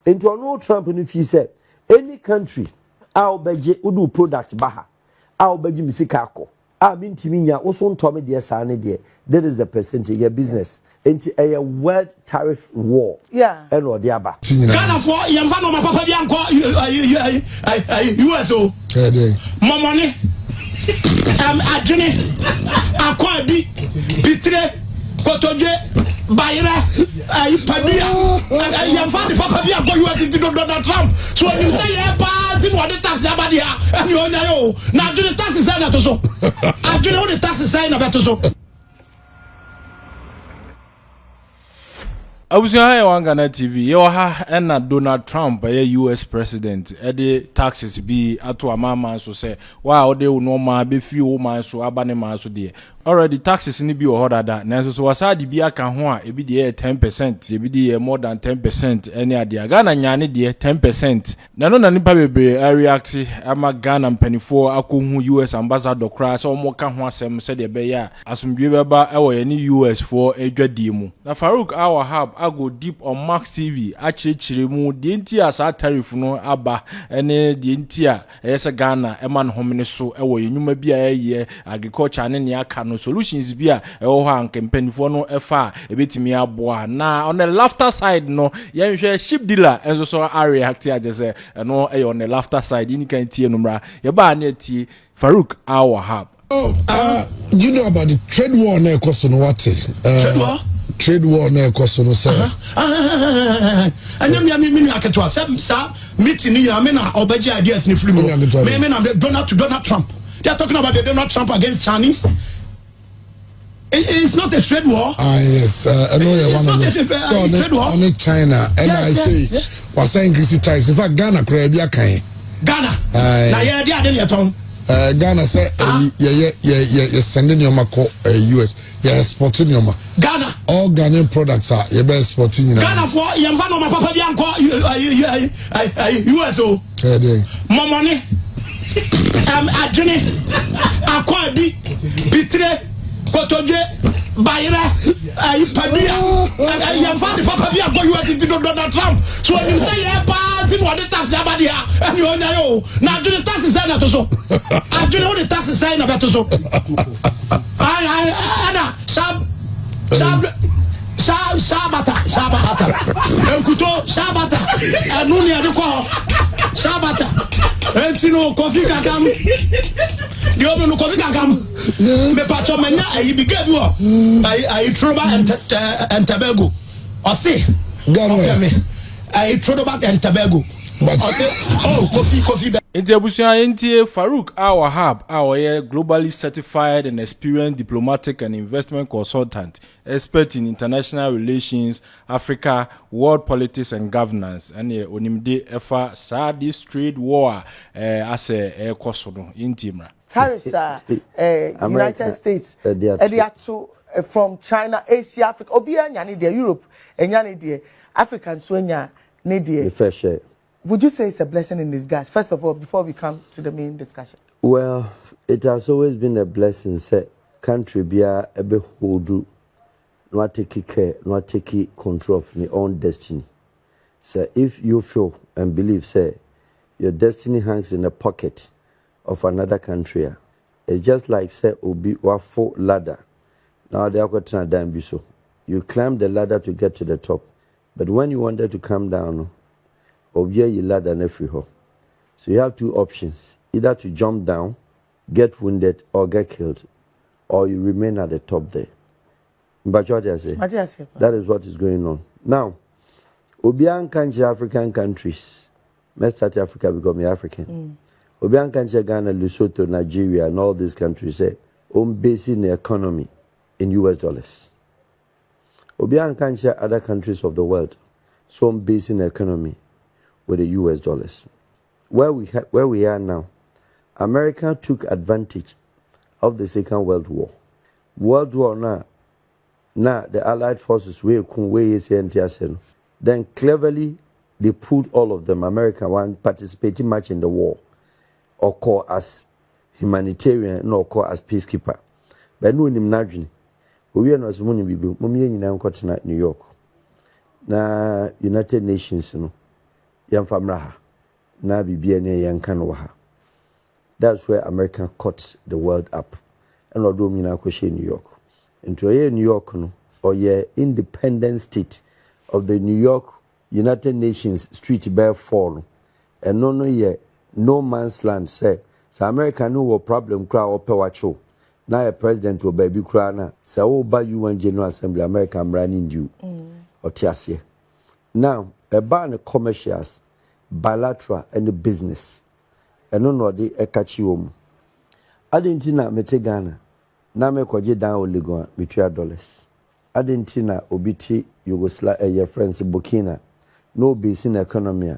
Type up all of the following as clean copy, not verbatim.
Into no Trump if he said any country I'll beji udu product baha I'll beji misikako I mean timinya also told me dear sane dear that is the percentage your business into a world tariff war and or diaba Ghana for yamfano my papa bianco USO momoni adwene akwa bi bitre kotoje bayra ipadia yamfano papa bianco US into Donald Trump so when you say yeah party what the tax abadia and you yo na adwene tax say na to so adwene what the tax say na beto so I was here on Ghana TV. You ha and Donald Trump, a US president. The taxes be at a mama so say, wow, they will no man be few man so abane man so dear. Already taxes in the be order that. Now so was I the be a canhua, a be the 10%, a be the more than 10%. Any idea Ghana nyani the 10%. Nano nipa be I react. I'm a Ghana penny for Akuhu US ambassador crash or more canhua sem said the beya. As some giver our any US for a demo. Now Farouk our Wahab. I go deep on Max TV. Actually, mu the entire Tarriff no aba ene the entire esa Ghana eman homene so ewo enyuma bia ye agriculture ne ne aka no solutions bia ewo ha nkempanifo no efa ebetimi aboa na on the laughter side no ye hwe ship dealer enso so are react agese no e on the laughter side ni kan tie no mra ye ba na tie Farouk Wahab. You know about the trade war na ekoso no what? Trade war? Trade war na ekoso no say. Anyam me aketo asem sa meeting ya me na obaji ideas ni free me na Donald Trump. They are talking about the Donald Trump against Chinese. It's not a trade war. Yes, I know you're one of them. So trade war on China and I say was saying increase tariffs. In fact, Ghana Caribbean can. Ghana. Na ye dia dey ton. Ghana say you sending your mako US. You're exporting your Ghana. All Ghanaian products are you're exporting. Ghana for yamfano my papa bianco USO. More money. Adwene akwa bi bitre kotoje bayra ipadia yamfano papa bianco US into Donald Trump so when you say yeah party what the tax abadia and you yo na adwene tax say na to so adwene what the tax say na beto so ana Shabata Enkuto Shabata Anuni adiko Shabata Entino Kofi Kakam Diomo no Kofi Kakam me pacho menya e bi gabi wo I Troba and Tobago o say I Troba and Tobago oh Kofi Inti abusuan inti Farouk Wahab our globally certified and experienced diplomatic and investment consultant, expert in international relations, Africa, world politics and governance. And onimde efa this trade war as a kosono intimra. Tariffs United States from China, Asia, Africa, Obia nyani de Europe, nyani de African swenya ne de fair share. Would you say it's a blessing in disguise? First of all, before we come to the main discussion. Well, it has always been a blessing. Say, country be a hold not take care, not take control of your own destiny. So, if you feel and believe, say, your destiny hangs in the pocket of another country, it's just like say, Obi wafo ladder. Now they are going to down so. You climb the ladder to get to the top, but when you wanted to come down. Obia you ladder and free ho. So you have two options: either to jump down, get wounded, or get killed, or you remain at the top there. But what I say? That is what is going on now. Obian country African countries. Let's start Africa because I'm African. Obian country Ghana, Lesotho, Nigeria, and all these countries say basing the economy in US dollars. Obian country other countries of the world, so basing the economy with the US dollars. Where we are now, America took advantage of the Second World War. World War now the Allied forces then cleverly they pulled all of them. America one participating much in the war, or call as humanitarian, nor call as peacekeeper. But no imagine we are not money New York. Na United Nations, yamfamraha na bibia ne yanka no ha. That's where America caught the world up. And odom nyina akɔhye New York. Into New York no or independent state of the New York United Nations Street Bear Fall. And no no man's land say so America no wo problem kra ope wacho. Na a president o baby kra na say wo ba UN General Assembly America running due. Otiasie. Now, a ban commercials, bilateral and the business. And no de ekachi Adentina mete Ghana. Na me kwaje dan oligon between dollars. Adentina obiti Yugoslavia your friends Burkina. No base in economy.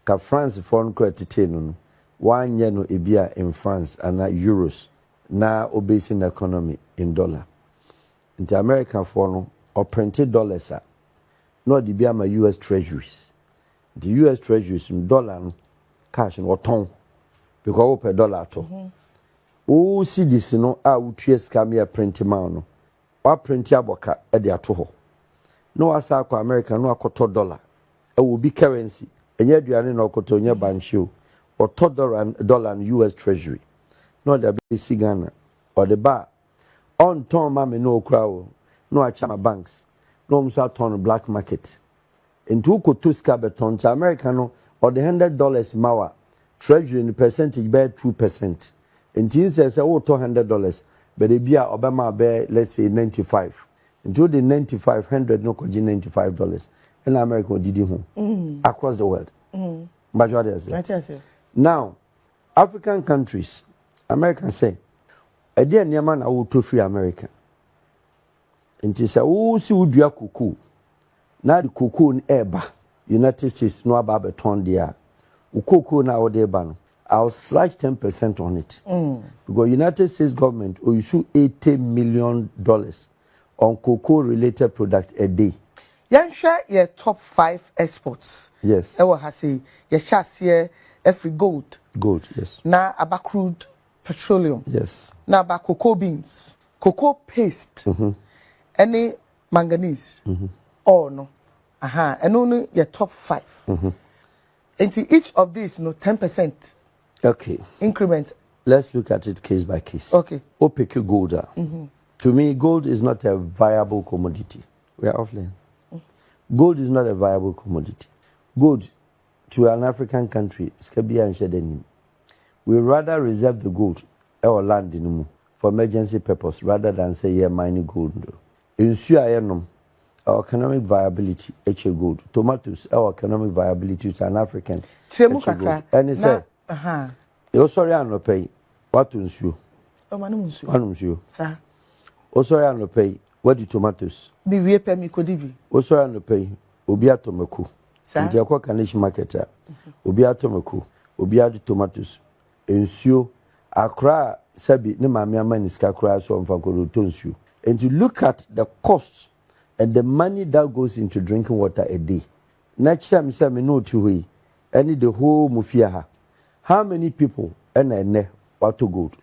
Ka France foreign credit no. 1 year no ebia in France and euros. Na obese in economy in dollar. In the American foreign or printed dollars are. No the be my US treasuries. The US treasuries in dollar no, cash or ton. Because per dollar to. O see this no a utue ska me print ma no. Wa print aboka e de ato ho. No asa akwa America no akoto dollar. E will be currency. Enye aduane no akoto nya banchio. Or $1 and US treasury. No the be Ghana or the bar. On ton ma me no crowd. No achama banks. No mso ton black market. Into koto ska beton to America no or the $100 mawa. Treasury in percentage by 2%. And things say $200, but they be a Obama bear let's say 95. Into the 95, 100 no could $95. And America did home across the world. Now, African countries, Americans say, a dear Nyaman I will to free America. And it's a see would you cuckoo. Now the cuckoo in Eba, United States no about ton there. Ukoko now de ban. I'll slash 10% on it. Because United States government will issue $80 million on cocoa related product a day. Yan share your top 5 exports. Yes. Ewa hasi your chassis every gold. Gold, yes. Na aba crude petroleum. Yes. Na aba cocoa beans, cocoa paste. Any manganese. Oh no. Aha, and only your top 5. Into each of these, 10%. Okay. Increment. Let's look at it case by case. Okay. OPQ gold. To me, gold is not a viable commodity. We are offline. Gold is not a viable commodity. Gold, to an African country, Skabia and Shedenim. We rather reserve the gold or land in for emergency purpose rather than say, yeah, mining gold. Ensure our economic viability, gold. Tomatoes, our economic viability to an African. Gold. And he said, you sorry, I'm not pay. What to ensure? Oh, Manumsio. Sir. Oh, sorry, I'm not pay. What do tomatoes? Be we pay me codibi. Oh, sorry, I'm not pay. Obia tomaku. Sir. And Jakwa Kanish marketer. Obia tomaku. Obia tomatoes. Ensure. Accra, Sabi, no mamma man is Kakra, so I'm for and to look at the costs and the money that goes into drinking water a day. Next time, me know to we, any the whole mufia. How many people and water gold?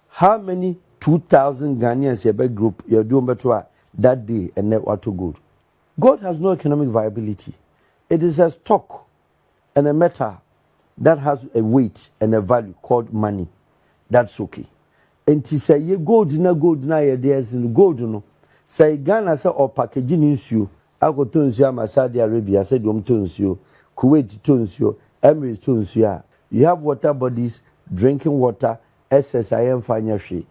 How many 2,000 Ghanaians your big group you're doing better that day and net water gold? Gold has no economic viability. It is a stock and a metal that has a weight and a value called money. That's okay. And to say ye gold na ye there's in gold no. Say Ghana say or packaging issue. I go to Nsia Saudi Arabia said to Nsia, Kuwait to Nsia, Emirates to Nsia. You have water bodies, drinking water, SSIM financial.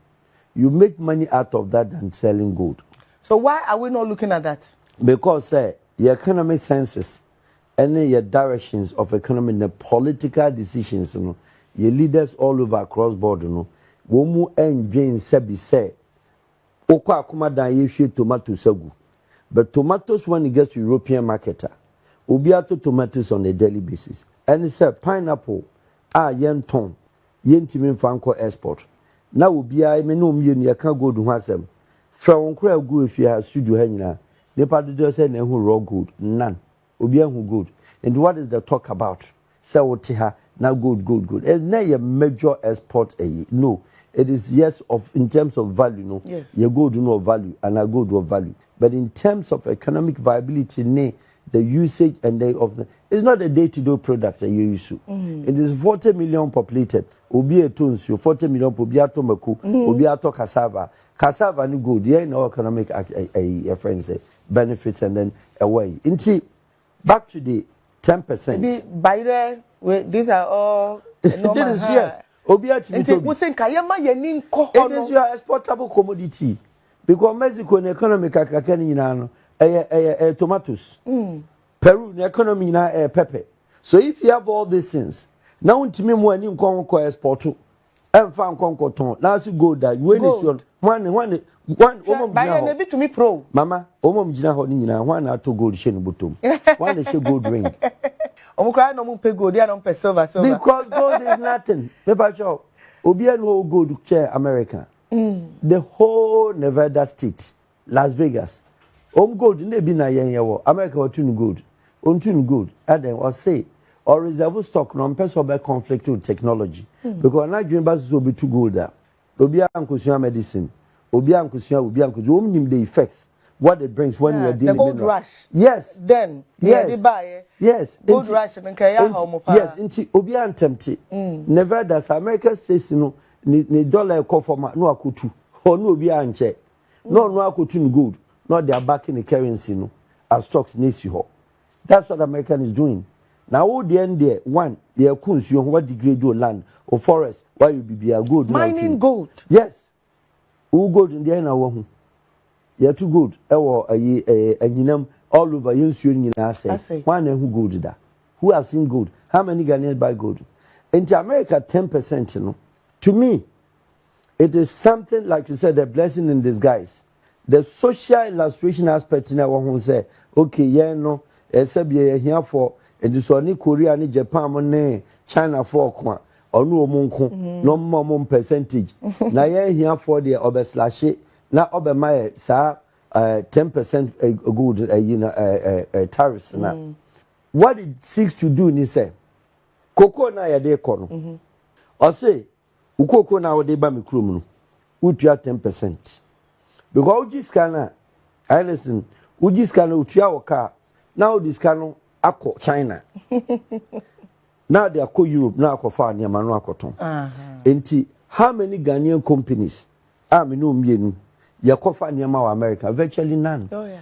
You make money out of that than selling gold. So why are we not looking at that? Because your economic senses and your directions of economy, the political decisions, your leaders all over across border, Womu and Jane Sebi say, Okwa Kumada Yeshi tomato segu. But tomatoes, when it gets to European market, Ubiato tomatoes on a daily basis. And it's a pineapple, yen ton, yen timin franco export. Now, Ubia, menu million, you can't go to Hasem. From Crab good if you have studio hanging. The party does say, who raw good, none. Ubia who good. And what is the talk about? Sawotiha, now good. It's not a major export, no. It is yes of in terms of value, no. Yes. You go do no value and I go do value. But in terms of economic viability, the usage and the of the. It's not a day-to-day product that you use. It is 40 million populated. Obi etunsu 40 million obi atomaku, obi ato cassava. Cassava ni good. Yeah, no economic a friend say benefits and then away. Inti back to the 10%. By these are all normal. This is yes. Obi atimi. It is your exportable commodity because Mexico in economic kakrakani nyina no tomatoes. Peru in economy na pepper. So if you have all these things, now ntimi mo ani nko export emfa nko ton. Now you go that when is your one by maybe to me pro. Mama, omom gina ho ni nyina one na to gold share no bottom. One dey share gold ring. Omukra no mo pay gold, ya no pay silver. Because gold is nothing. Paper chop. Obi an whole gold share America. The whole Nevada state, Las Vegas. Gold in be na yen yewo. America wa tun gold. Tun gold. And then or say or reserve stock no person be conflict with technology. Because na dream ba so be too gold da. Obi an kosua medicine. Obi an nim the effects. What it brings when you are dealing with the gold rush. Yes. Then yes. Gold rush and kaya yes, inti obi an tempted. Never does America says no ni dollar ko for no akotu. Or no obi an che. No akotu gold. Not they are backing the currency no as stocks needs you. That's what America is doing. Now all the end there one they are consume what degrade your land or forest why you be a gold mining gold. Yes. Who gold in the end now you're too good. And all over you say one who gold that. Who have seen gold? How many Ghanaians buy gold? Into America 10%, you know. To me, it is something like you said, a blessing in disguise. The social illustration aspect in our home say, okay, yeah, no, SBA here for and this one Korea and Japan, China for or no monko, no more percentage. Now, yeah, here for the obeslash, now obey sa 10% good, tariffs now. What it seeks to do, ni say, Coco na ya de kono. Or say, Ukoko na wa de ba me krum no, utua 10%. Because uji scanner, I listen, uji scanner utua waka, now this scanner ako China. Now they are co Europe, now ako fa ni amano akoton. Enti, how many Ghanaian companies are me no mienu, ya kofa ni ama America? Virtually none. Oh yeah.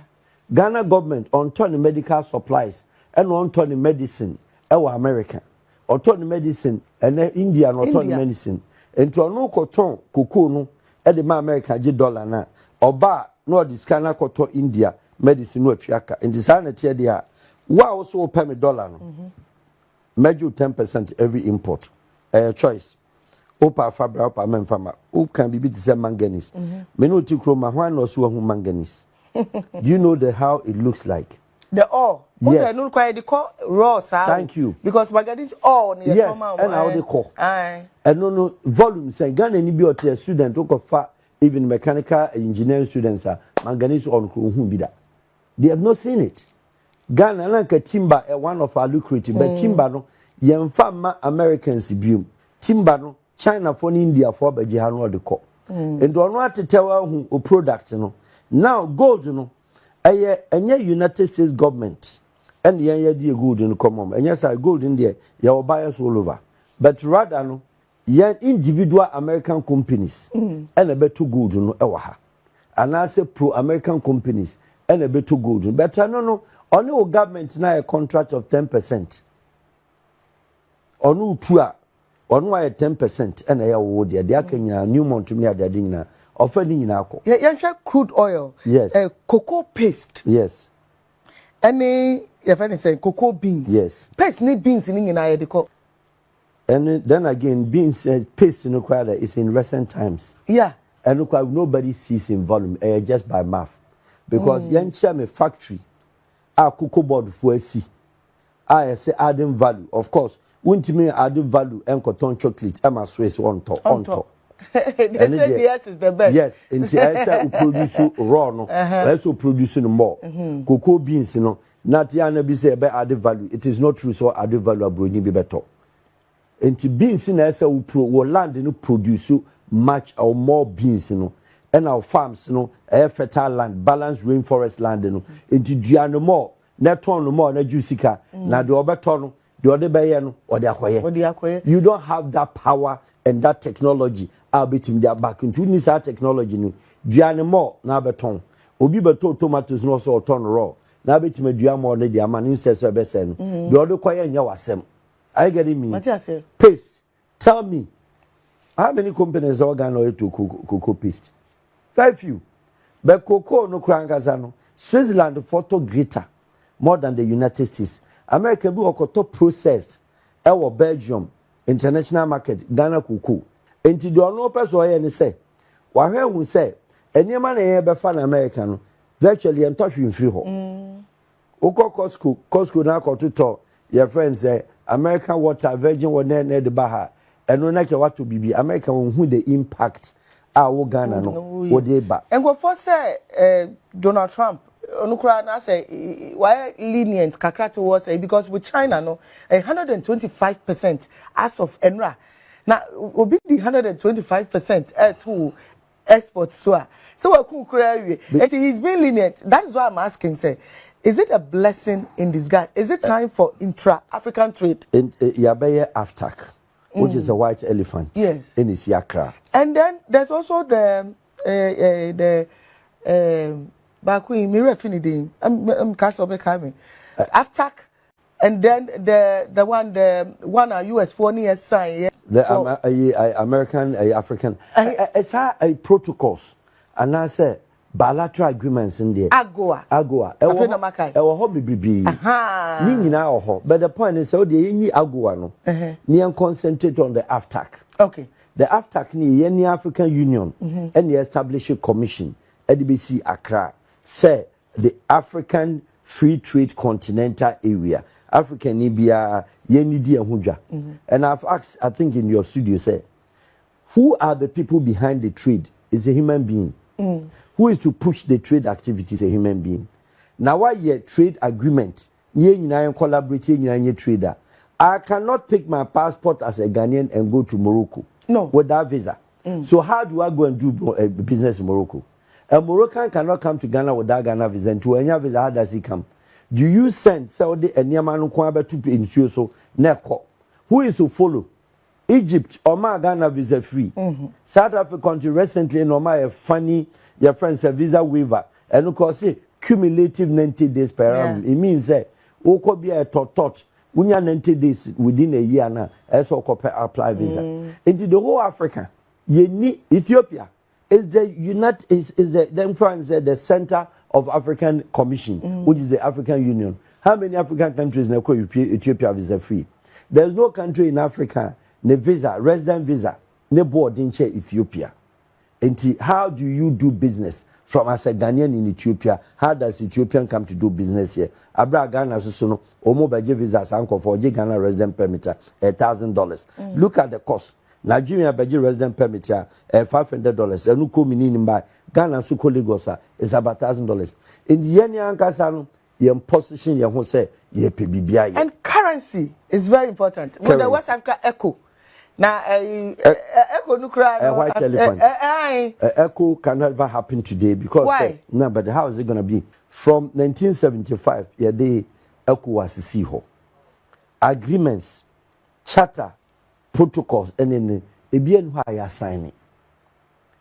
Ghana government on turn medical supplies and on turn medicine, America. Or turn medicine and India and turn medicine. And to no cotton, cocoa no, at the America $1 na. Or bar no discana cotton India medicine no triaka. And the sanity there. Wow, also pay me $1 no. Measure 10% every import. Choice. Opa fabra opa men farmer. Who can be the same manganese? Me no tikroma one or so manganese. Do you know how it looks like? The ore. Yes. No quite the core raw. Thank you. Because manganese ore near yes, and how they call. And no volume say Ghana ni be a student who fa even mechanical engineering students are manganese on who be that. They have not seen it. Ghana like timber one of our lucrative, but timber no yemfa Americans bium. Timber no China for India for be jihano the call. And do not to tell who product no. Now gold no enye United States government and ye dey gold in common. And yes, I gold in there, you buyers all over. But rather no, ye individual American companies and a better gold no ewa. And I say pro American companies and a better gold. But I no only government now a contract of 10%. Onu tua onu a 10% and a award there. They can new month to me at the dinner. Offending in alcohol. Yeah, crude oil. Yes. Cocoa paste. Yes. Any your friend is saying cocoa beans. Yes. Paste need beans in the co. And then again, beans paste in the is in recent times. Yeah. And nobody sees in volume, just by math. Because yan me factory, our cocoa board for see. I say adding value. Of course, wouldn't me adding value and cotton chocolate, Emma Swiss on top. They say yes is the best. Yes, and I produce raw no, also producing more. Cocoa beans, you know, not yana be say about added value. It is not true, so added value abroad be better. And beans in I say we land in produce much or more beans, you know, and our farms, you know, fertile land, balanced rainforest land, you know, into Giano more. na ton no more na jusika na de obeto no de ode beye no ode akoye. You don't have that power and that technology. I'll be team there back into this technology no duane more na beton obi beto tomatoes no so ton raw na beti me dua more na dia man insess we be say no de ode koye nya wasem. Are you getting me? Paste. Tell me, how many companies are going to cocoa paste? Very few. But cocoa no krangazano. Switzerland photo greater more than the United States. America be okoto processed. Ewo Belgium international market Ghana cocoa. Enti do no person oye ni say. Wahwe hu say enema na ye be fa na America no virtually en touch in free ho. Oko Costco na akoto your friends say American water virgin water na de baha eno na ke wato bibi America won the impact a Ghana no wo de ba engo for say Donald Trump onukura na say why lenient kakra towards because with China no 125% as of enra na obi the 125% to export so we kukura it is being lenient. That is why I'm asking say is it a blessing in disguise? Is it time for intra-African trade? In Yabeye AFTAC, which is a white elephant. Yes. In Isiakra. And then there's also the Bakui Mirafinidin. I'm Castle coming. AFTAC, and then the one US 4 years sign. The American African. It's a protocols, and I say. Bilateral agreements in there. Agoa. Ewo ho bibibi. Ni nyina ho. But the point is so the any Agoa no. Ni concentrate on the AFTAC. Okay. The AFTAC ni any African Union and the establish a commission EDBC Accra say the African Free Trade Continental Area. African ni bia ye ni di ehudwa. And I've asked, I think in your studio say, who are the people behind the trade? Is a human being. Who is to push the trade activities a human being? Now why ye trade agreement? Ye nyina collaborate ye trader. I cannot pick my passport as a Ghanaian and go to Morocco. No. Without visa. So how do I go and do business in Morocco? A Moroccan cannot come to Ghana without Ghana visa. And to any visa, how does he come? Do you send Saudi and Yamanu Kwaba to ensure so neko? Who is to follow? Egypt, Oma Ghana visa free. South Africa recently, Oma a funny, your friends a visa waiver. And of course, cumulative 90 days per annum. It means that we could be a tot. We 90 days within a year now, as we apply visa. Into the whole Africa, you need Ethiopia is the center of African Commission, which is the African Union. How many African countries now call Ethiopia visa free? There's no country in Africa. Ne visa, resident visa, ne board in Ethiopia. And how do you do business from as a Ghanaian in Ethiopia? How does Ethiopian come to do business here? Abra Ghana so omo baje visa sanko for Ghana resident permit $1,000. Look at the cost. Nigeria baje resident permit $500. Enu ko mini by Ghana so ko Lagos is about $1,000. In the yeni ankasa no ye position ye ho say ye pe bibia. And currency is very important. With the West Africa echo. Now, echo a white elephant. Echo can never happen today because why? No, but how is it going to be? From 1975, yeah, the echo was a sea agreements, charter, protocols, and then ebien why you signing.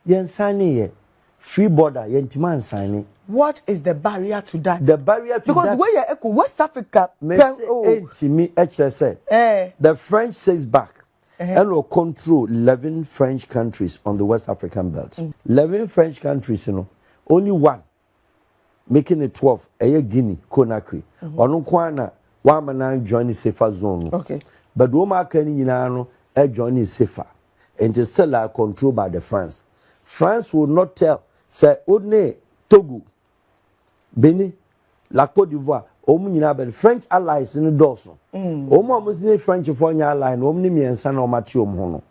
Yen signing free border, yen man signing. What is the barrier to that? The barrier to because that. Because where you echo West Africa, the French says back. And will control 11 French countries on the West African belt. 11 French countries, you know, only one making it 12. Guinea, Conakry. Onukwana, one man joining safer zone. Okay. But Roma can joining safer. And it's still controlled by the France. France will not tell. Say, Odne, Togo, Benin, La Côte d'Ivoire. But French allies in the dorsal. Almost the French foreign ally, Omni and San Omatium Hono.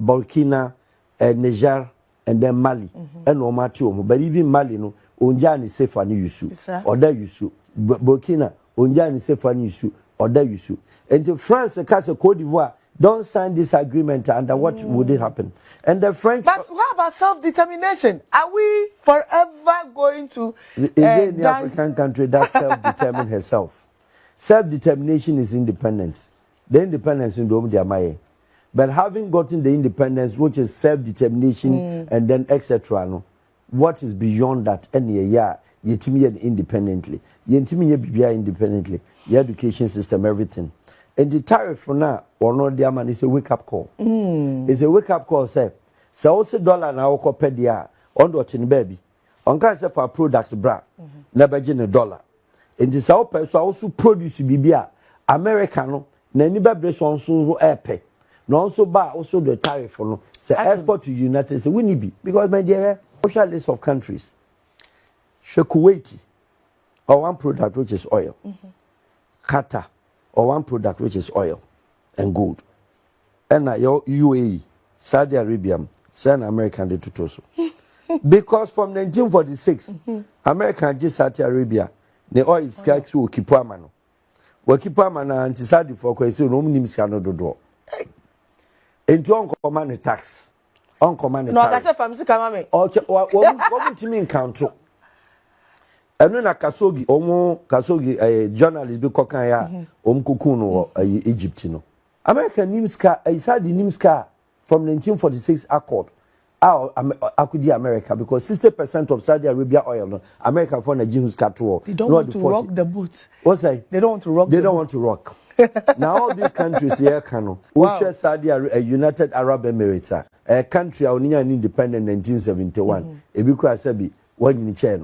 Burkina, Niger, and then Mali, and Omatium. But even Mali, no, Unjani safer Yusu, or there Yusu. Burkina, Unjani safer Yusu, or there Yusu. And to France, the Castle Cote d'Ivoire, don't sign this agreement, under what would it happen? And the French. But what about self-determination? Are we forever going to? Is there any African country that self-determine herself? Self-determination is independence. The independence in the but having gotten the independence, which is self-determination, and then etc. No, what is beyond that? Any year, yetimi independently, yetimi bibia independently, your education system, everything. And the tariff for now, or not, dear man, is a wake-up call. It's a wake-up call. Say, so also dollar now, per dia, on the baby, on can't say for products, bra, never gen $1. And the South person also produce bibia, Americano, naniba brace on so airpay. No also buy also the tariff for no. Say export to United States, we need be because my dear, social list of countries. Kuwait, or one product which is oil. Qatar, or one product which is oil and gold. And your UAE, Saudi Arabia, South America, the tutoso. Because from 1946, America just Saudi Arabia, the oil is scarce to Kipamano. Wakipamana and Saudi for question, no Nimscano do. Into uncommand tax. Uncommand no, that's a family coming. Or what do you mean council? And then a Kasogi, a journalist, be Kokaya, Kukuno, Egyptino. American Nimska, I said the Nimska from 1946 Accord. Akudi America, because 60% of Saudi Arabia oil, America for Nigerians cut to. They don't want to rock the boat. What's that? They don't want to rock. They don't want to rock. Now all these countries here can Saudi Arabia, United Arab Emirates, a country only independent 1971. Ebiko Asabi, one in China,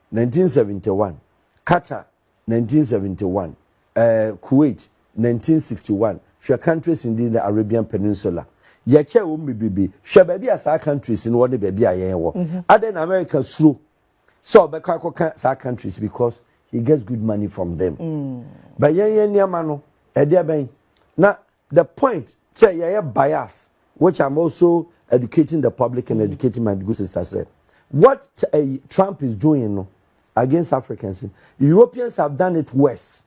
1971. Qatar, 1971. Kuwait, 1961. Share countries in the Arabian Peninsula. Yache bibi. Share baby as our countries in one baby ayen. Other than America through. So Bekako our countries because he gets good money from them. But now the point say bias, which I'm also educating the public and educating my good sister said. What Trump is doing against Africans, Europeans have done it worse.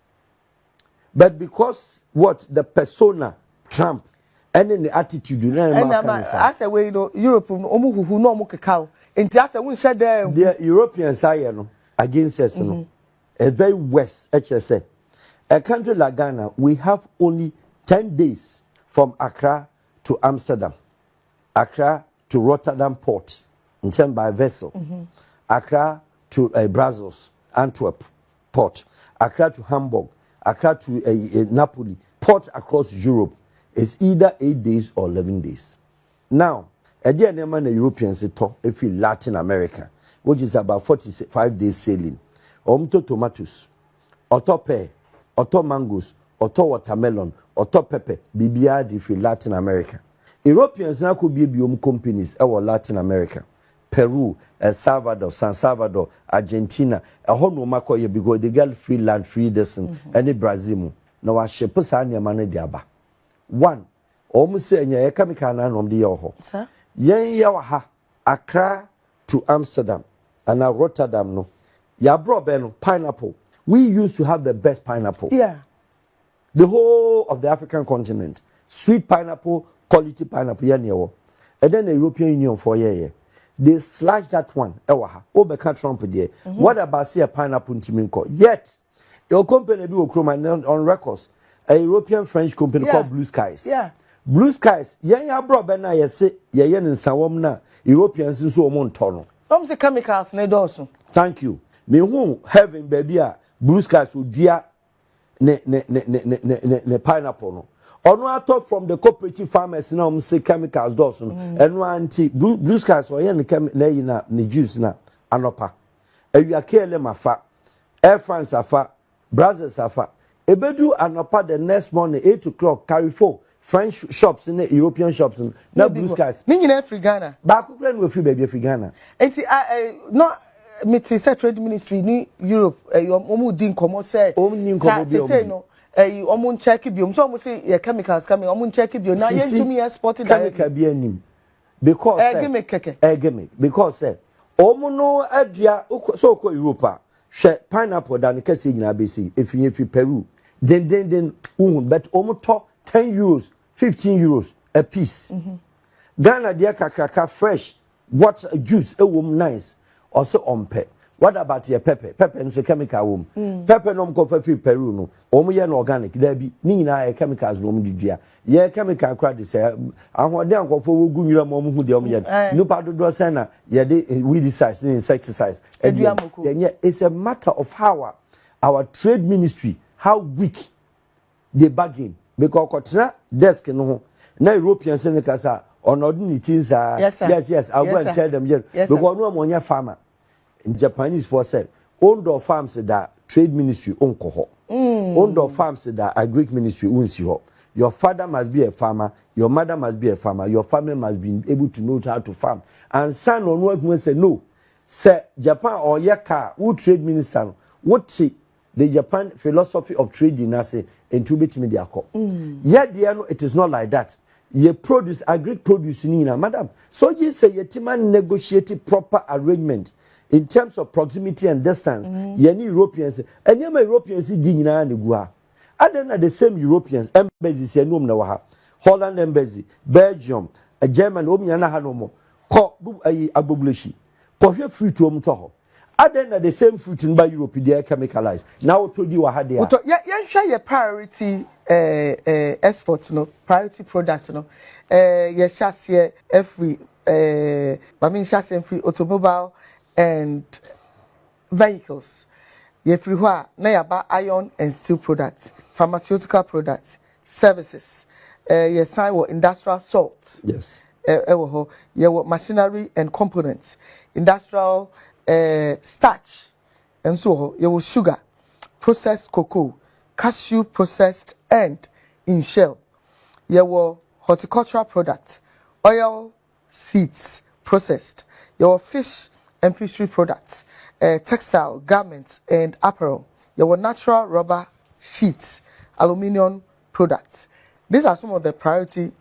But because what the persona Trump and then the attitude, and I say we Europe who no cow. And we said the Europeans are against us. A very west, HSA. A country like Ghana, we have only 10 days from Accra to Amsterdam, Accra to Rotterdam port, in terms by vessel, Accra to Brussels, Antwerp port, Accra to Hamburg, Accra to Napoli, ports across Europe. It's either 8 days or 11 days. Now, the Europeans talk if we Latin America, which is about 45 days sailing. Omto tomatoes, oto pear, oto mangoes, oto watermelon, oto pepper, bibia di free Latin America. Europeans now could be companies our Latin America. Peru, El Salvador, San Salvador, Argentina, a whole no makoye because they get free land, free descent, any Brazil. Now I ship us any money diaba. One, almost say a chemical on the yoho. Sir? Yen yawaha, Accra to Amsterdam, and now Rotterdam no. Ya bro beno pineapple. We used to have the best pineapple. Yeah. The whole of the African continent. Sweet pineapple, quality pineapple. And then the European Union for year. They slashed that one. Obeka Trump there. What about see a pineapple to Minko? Yet your company be on records. A European French company called Blue Skies. Yeah. Blue Skies. Ya bro bena yesi yen in Sawomna. Europeans so montono. Some chemicals ne dosu. Thank you. Me who heaven baby Blue Skies would dear ne pineapple no. Or no at from the cooperative farmers now say chemicals dosun and one Blue Skies or yen ne juice na anopa. E you akele mafa. Air France afa, Brazil afa. Ebedu anopa the next morning 8 o'clock carry 4 French shops in the European shops na Blue Skies. Me nyina free Ghana. Ba ku kra no free baby free Ghana. Enti no Miti say trade ministry ni Europe omu din komo say no omu check biom so omu say your chemicals coming omu check biom na yen tumi export chemical bi anim because because say omu no adua so ko Europe hwe pineapple da ne kase nyina be see efi Peru den but omu to €10 15 euros a piece. Ghana dear kakraka fresh, what juice a woman nice, also on pet. What about your pepper? Pepper and chemical womb. Pepper no go for free Peru no. Omo organic there be nina chemicals no mudua. Ye chemical crowd say ahode ankofo wo gunwira mo hu de omo ye. No pa do sana ye de weedicides and insecticides. It's a matter of how our trade ministry how weak they bargain because kotena desk no na Europeans in kasa on ordinary things are yes I'll go and tell them because no ammonia farmer. Japanese for said, owned of farms that trade ministry unko. Owned of farms that agric ministry unsi ho. Your father must be a farmer, your mother must be a farmer, your family must be able to know how to farm. And son on what when say no. Say Japan or Yaka, who trade minister, what say the Japan philosophy of trading as a into bit media co. Yet it is not like that. Ye produce agric produce in madam. So you say ye timan negotiated proper arrangement. In terms of proximity and distance, any Europeans, and you Europeans see Dina and Gua. Other than the same Europeans, embassies and Waha, Holland embassy, Belgium, a German, Omiana Hanomo, Abubleshi, Coffee free to Omtoho. Other than the same fruit in by Europe, they are chemicalized. Now told you what they are. Yeah, share your priority exports, no priority products, no. Yes, chassis every, chassis free automobile. And vehicles. Ye free wa na yaba iron and steel products, pharmaceutical products, services. Ye sign wo industrial salt. Yes. Ye wo machinery and components, industrial starch, and so ye wo sugar, processed cocoa, cashew processed and in shell. Ye wo horticultural products, oil seeds processed. Ye wo fish and fishery products, textile, garments, and apparel. There were natural rubber sheets, aluminium products. These are some of the priority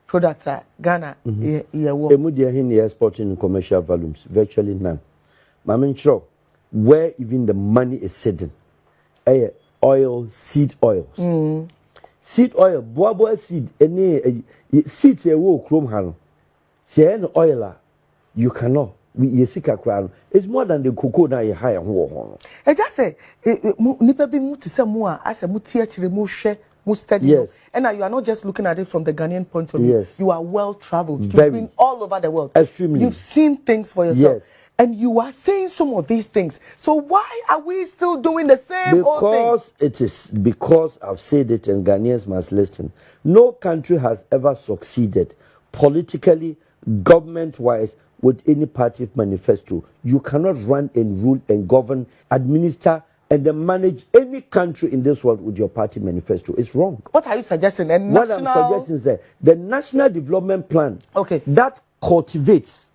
products that Ghana is exporting in commercial volumes, virtually none. Where even the money is sitting, oil, seed oils. Seed oil, boa seed, any seeds a wo chrome hano. Say oil, you cannot. It's more than the cocoa na ye high and war. I just say, nipa be mu to say more as a mutiatiri mu share mu study. Yes. And now you are not just looking at it from the Ghanaian point of view. Yes. You are well traveled. You've been all over the world. Extremely. You've seen things for yourself. Yes. And you are saying some of these things. So why are we still doing the same old thing? Because I've said it and Ghanaians must listen. No country has ever succeeded politically, government-wise, with any party manifesto. You cannot run and rule and govern, administer, and then manage any country in this world with your party manifesto. It's wrong. What are you suggesting? What I'm suggesting is that the National Development Plan that cultivates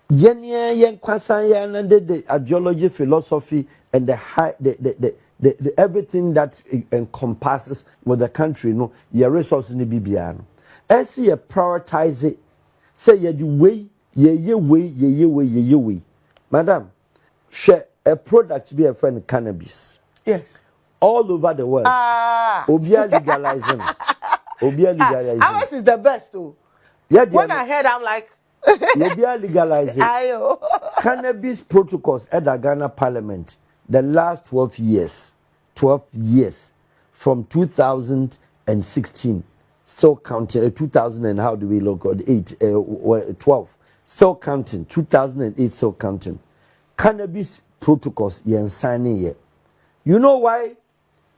the ideology, philosophy, and the everything that encompasses with the country, your resources in the BBR. As you prioritize it, say you way. Ye. Madam, share a product be a friend cannabis. Yes. All over the world. Obia legalizing. Ours is the best too. Yeah, when I heard, I'm like, Obia legalizing. Cannabis protocols at the Ghana Parliament the last 12 years, from 2016, still counting 2000 and how do we look at 12. Still counting, 2008 still counting. Cannabis protocols you're signing here. You know why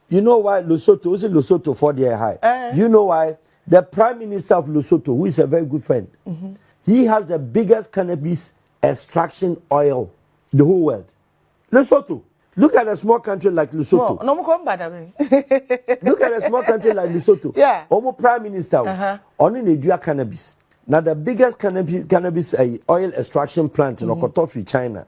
Lesotho is Lesotho for their high? You know why? The Prime Minister of Lesotho, who is a very good friend, he has the biggest cannabis extraction oil in the whole world. Lesotho. Look at a small country like Lesotho. Look at a small country like Lesotho. Yeah. Almost Prime Minister. Only they do cannabis. Now the biggest cannabis oil extraction plant in Okotofri, China.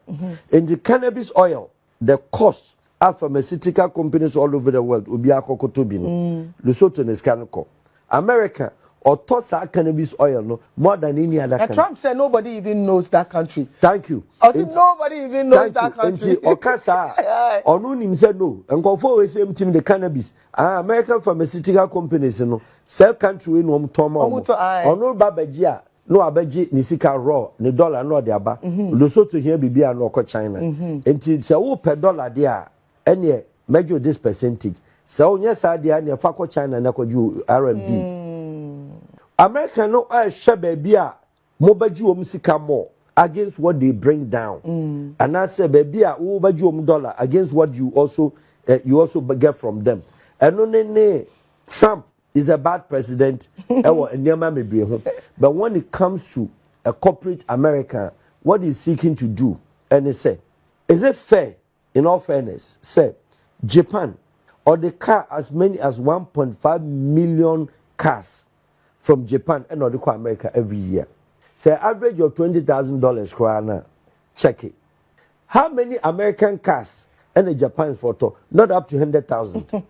In the cannabis oil, the cost of pharmaceutical companies all over the world will be a Lesotho is Kanako. America, or tossa cannabis oil no more than any other country. Trump said nobody even knows that country. Thank you. Nobody even knows that country. Okasa onu nim say no. Nkofo we same team the cannabis. American pharmaceutical companies no sell country we no tom onu babaji a no abaji ni sika raw ni dollar no de aba. Lesotho here bibia no ko China. Enti say wo per dollar there ene measure this percentage. So onye sa dia na fa ko China na ko ju RMB. America no share baby a mobaji wo sika more against what they bring down. And I say baby a wo baji wo dollar against what you also get from them. And no Trump is a bad president. But when it comes to a corporate America, what he's seeking to do, and he say, is it fair, in all fairness, say, Japan, or the car as many as 1.5 million cars from Japan and other America every year. Say average of $20,000 krana. Check it. How many American cars and a Japan photo? Not up to 100,000.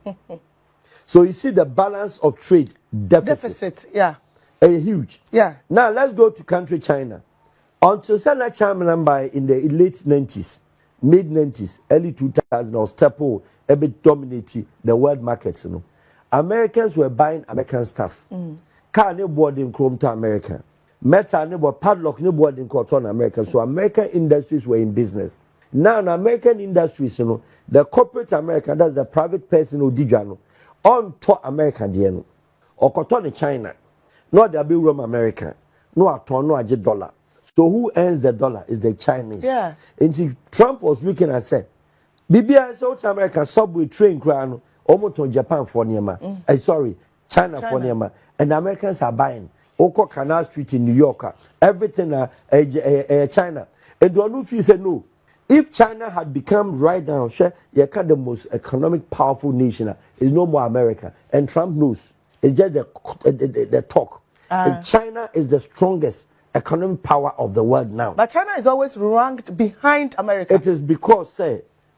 So you see the balance of trade deficit. Yeah. Huge. Yeah. Now let's go to country China. Until China in the late 90s, mid 90s, early 2000s, or staple a bit dominating the world markets. You know, Americans were buying American stuff. Car ne boarding chrome to America. Metal ne board padlock ne boarding cotton America. So American industries were in business. Now in American industries, you know, the corporate America, that's the private person who did on to America dieno. Or cotton in China. Not the big room America. No a ton, no a dollar. So who earns the dollar is the Chinese. Yeah. And Trump was looking and said, BBI South America subway train crown almost on Japan for Nema. Sorry, China for Nema. And the Americans are buying. Oko Canal Street in New York. Everything China. And Donufi said no. If China had become right now, the most economic powerful nation is no more America. And Trump knows. It's just the talk. China is the strongest economic power of the world now. But China is always ranked behind America. It is because,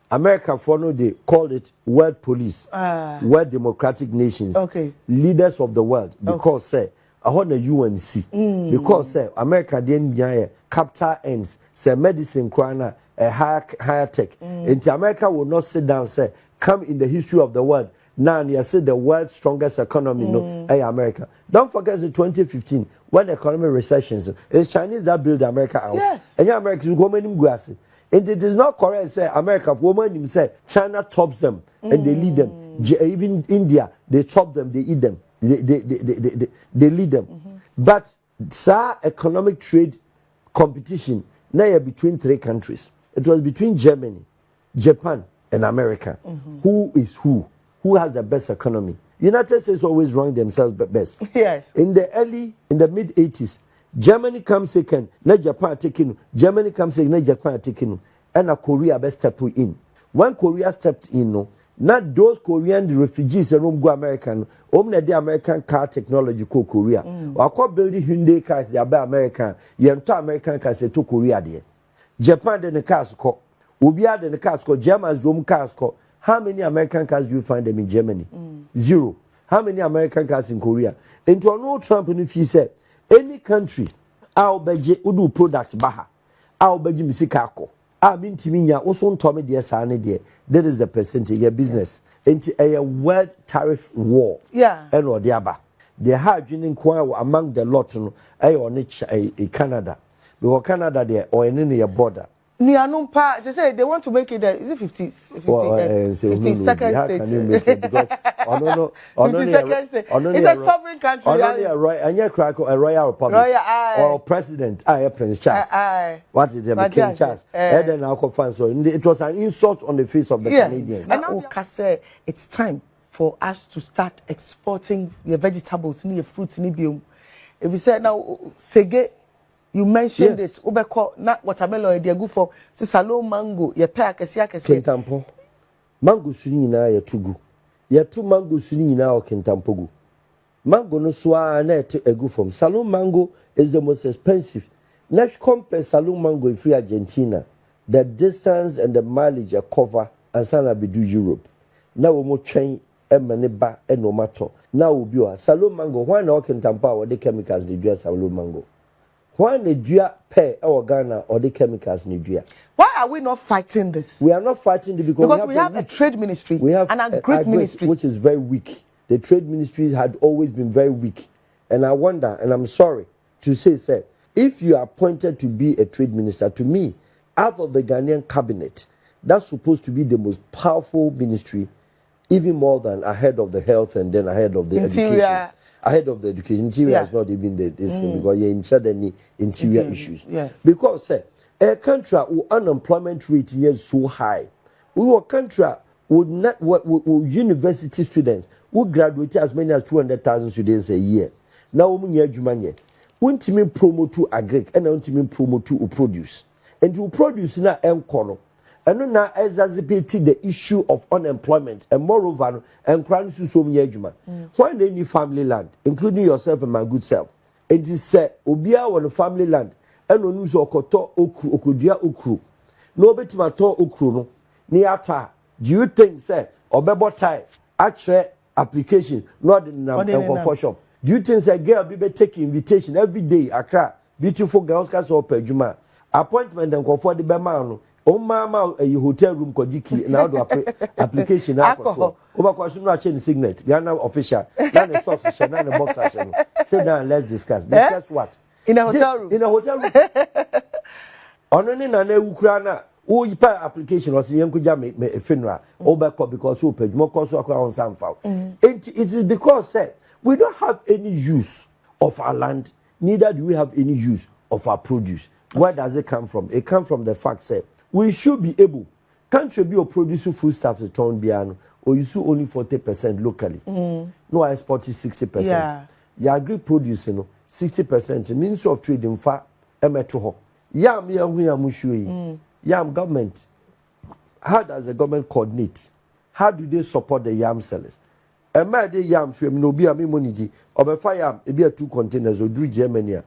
America, they called it world police, world democratic nations, leaders of the world. Because, I want the UNC. Because, America didn't capital ends, medicine, higher tech. And America will not sit down, come in the history of the world. Now you see the world's strongest economy, America. Don't forget the 2015 when the economic recessions. It's Chinese that build America out. Yes. And Americans go many guassi. And it is not correct say America women say China tops them and they lead them. Even India, they top them, they eat them, they lead them. But economic trade competition now between three countries. It was between Germany, Japan, and America. Who is who? Who has the best economy? United States always rank themselves best. Yes. In the mid 80s, Germany comes second, not Japan taking. Germany comes second, not Japan taking. And Korea best step in. When Korea stepped in, not those Korean refugees and go American, only the American car technology go Korea. Or call building Hyundai cars, they are by American. You American cars to Korea there. Japan then the cars call. Ubia then the cars call. Germans room cars call. How many American cars do you find them in Germany? Zero. How many American cars in Korea? And to know Trump, if he said, any country, I'll beji udu product baha, I'll beji misikako. I mean Timinia also told me dear son dear. That is the percentage of business. Into a world tariff war. Yeah. And or diaba. The hydrogen inquiry among the lot on Canada. Because Canada there or in any border. They say they want to make it is it 50 second state? Because it's a sovereign country. And a royal republic or president, Prince Charles. What is the King Charles? So it was an insult on the face of the Canadians. And now say it's time for us to start exporting your vegetables, your fruits, If you say now, Sege. You mentioned it. Ubeko na watermelon they go for salon mango. Ye pack Kintampo. Mango suni na ye tugu. Ye tu mango suni na o kintampo. Mango no swa na te egu from. Salon mango is the most expensive. Let's compare salon mango in free Argentina. The distance and the mileage are cover and sana be do Europe. Now we mo train emaneba enomato na obi o salo mango why na okentampa or the chemicals ni dua salo mango why na dua pe e Ghana or the chemicals ni dua. Why are we not fighting this? We are not fighting it because we have a trade ministry, we have an agri ministry, which is very weak. The trade ministry had always been very weak. And I wonder, and I'm sorry to say, if you are appointed to be a trade minister, to me, out of the Ghanaian cabinet, that's supposed to be the most powerful ministry, even more than ahead of the health and then ahead of the education. Ahead of the education. Interior is not even this thing because you're inside any interior issues. Yeah. Because, a country whose unemployment rate is so high, we were a country with university students who graduate as many as 200,000 students a year. Now we need Jumanye. We need promote to agri and we need promote to produce. And to produce na enkono. And now exacerbating the issue of unemployment and moreover and crime to so many juma. When they need family land, including yourself and my good self, it is said Obia on family land. And on so okoto okru okodia okru no betima to okru no ni ata do you think say obebo tie actual application not in for shop do you think say girl be take invitation every day Accra beautiful girls can so per juma appointment and for the be man no o mama a hotel room ko jiki na do application na ko over question no change signet Ghana official na the source na the box action sit down let's discuss what. In a hotel room. In a hotel room. Only na ukra na o yipa application or say yankuja me funeral obeko because o page more cost akwa on samfao. It is because we don't have any use of our land, neither do we have any use of our produce. Where does it come from? It comes from the fact that we should be able country be producing foodstuffs to town biano or you see only 40% locally. No, I export 60%. Yeah. You agree producing 60% Ministry of Trade in fa emeto yam yam government. How does the government coordinate? How do they support the yam sellers? Ema de yam from no be ami money di obefa yam e be 2 containers odru Germany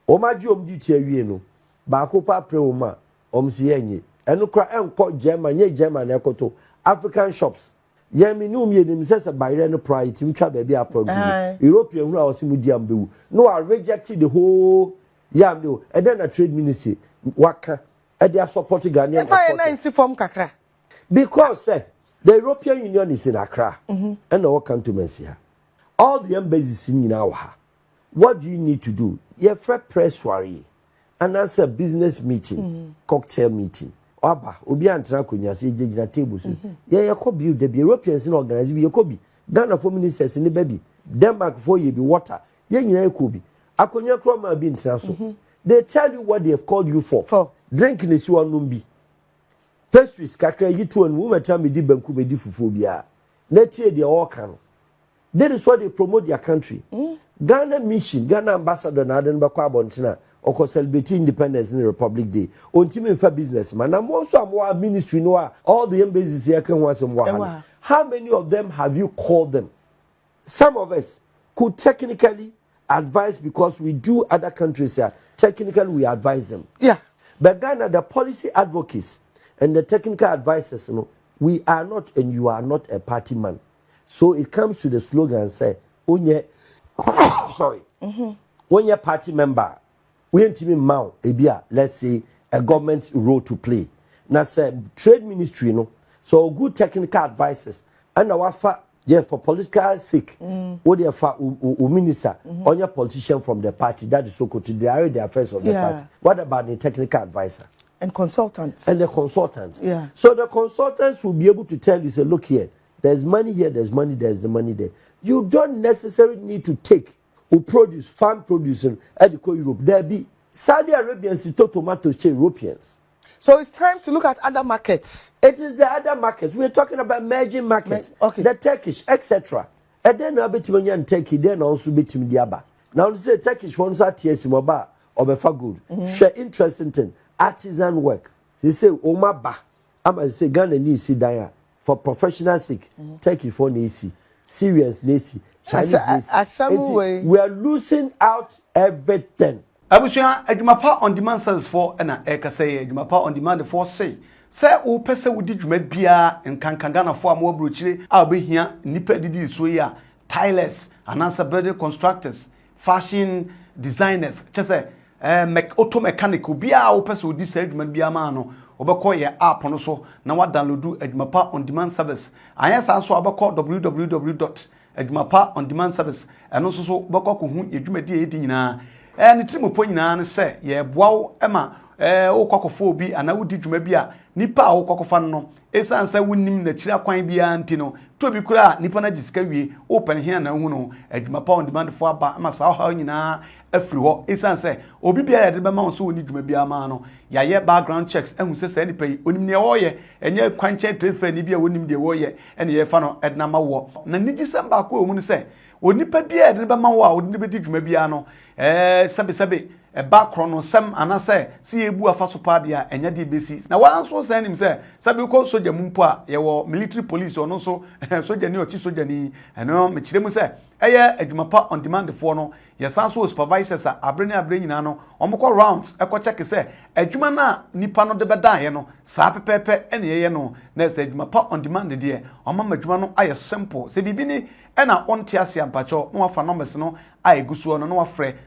o maji omdi tie wie no ba ko pa pre o ma omsi yenye eno kra enko Germany ekoto African shops. Yemi no me nim say bayre no pride tim twa ba bia produce European who are simu diam bewu no I rejected the whole yam no and then a trade ministry waka e dey support Ghanaian kakra because the European Union is in Accra and our cantonments here all the embassies in now what do you need to do you press soiree and that's a business meeting cocktail meeting Aba obi antra konya se jejina table so ye ko build the Europeans in organize bi ye ko bi Ghana for ministers ni baby Denmark for ye bi water ye nyina ko bi akonya kroma bi ntra so they tell you what they have called you for drink ni si wonum bi pastries kakra yi to an woman tell me di banku me di fufu bia na tie de all can that is what they promote their country Ghana mission Ghana ambassador na aden ba kwa bontina or celebrate independence in the Republic Day. On team in business man. I'm also a ministry no all the embassies here can want some Wahab. How many of them have you called them? Some of us could technically advise because we do other countries here. Technically we advise them. Yeah. But Ghana, the policy advocates and the technical advisors, we are not and you are not a party man. So it comes to the slogan say, when you're party member, we ain't even mount let's say a government role to play. Now say trade ministry so good technical advisors and our for political sake what they for minister on your politician from the party that is so good to the affairs of the party. What about the technical advisor? And consultants. And the consultants. Yeah. So the consultants will be able to tell you, say, look here, there's money here, there's money, there's the money there. You don't necessarily need to take who produce farm producing at the Europe. There be Saudi Arabians who talk tomatoes to Europeans. So it's time to look at other markets. It is the other markets. We're talking about emerging markets. Okay. The Turkish, etc. And then I'll bet you and Turkey, then also bet you the Abba. Now say Turkish ones are TS Moba or Befa good. Share interesting thing. Artisan work. They say Oma Ba. I'm say Ghana needs for professional sake. Turkey for Nisi. Syrians Nisi. Chinese Nisi. We are losing out everything. Abusua adwumapa on demand service for na eka say adwumapa on demand for say sɛ wo pese wo di dwuma bia nkankangana fo amwo brochire a obehia nipa didi so yi a tilers anasa building constructors fashion designers chese auto mechanic bia wo pese wo di sa dwuma bia ma no obekọ ye app no so na wa download adwumapa on demand service anya sa so obekọ www.adwumapa-on-demand-service eno so obekọ ko hu adwumadi edi nyina ne trimopo nyina ne se ye boawo ema wo kwakofo obi ana wodi dwuma bi a nipa a wo kwakofa no esan sa wonim na kira kwan bia nti no to bi kura nipa na gisika wie open here na hu no adwumapa on demand fo aba ama sa ha nyina afiri ho esan sa obi bia yade be ma so woni dwuma bia ma no ya ye background checks ehu se sa nipa yi onim ne wo ye enye kwanche trefa ni bia wonim de wo ye ene ye fa no edna ma wo na nigi samba ko omu ne se onipa bia yade be ma wo a odi be di dwuma bia no sabe background no sem anase si ebu afa so pa dia enya de besi na wanso san nim se sabe ko soja mumpo a ye wo military police ono so soja ni ochi soja ni eno me kire mu se eye adwumapa on demand for no ye san so supervisors abre nyina no omko rounds check se adwuma na nipa no de beda ye no sa pepepe ene ye no na se adwumapa on demand de omama adwuma no aye simple se bibi ni ena onte ase ampacho no wafa numbers no aye gusuo no no wafre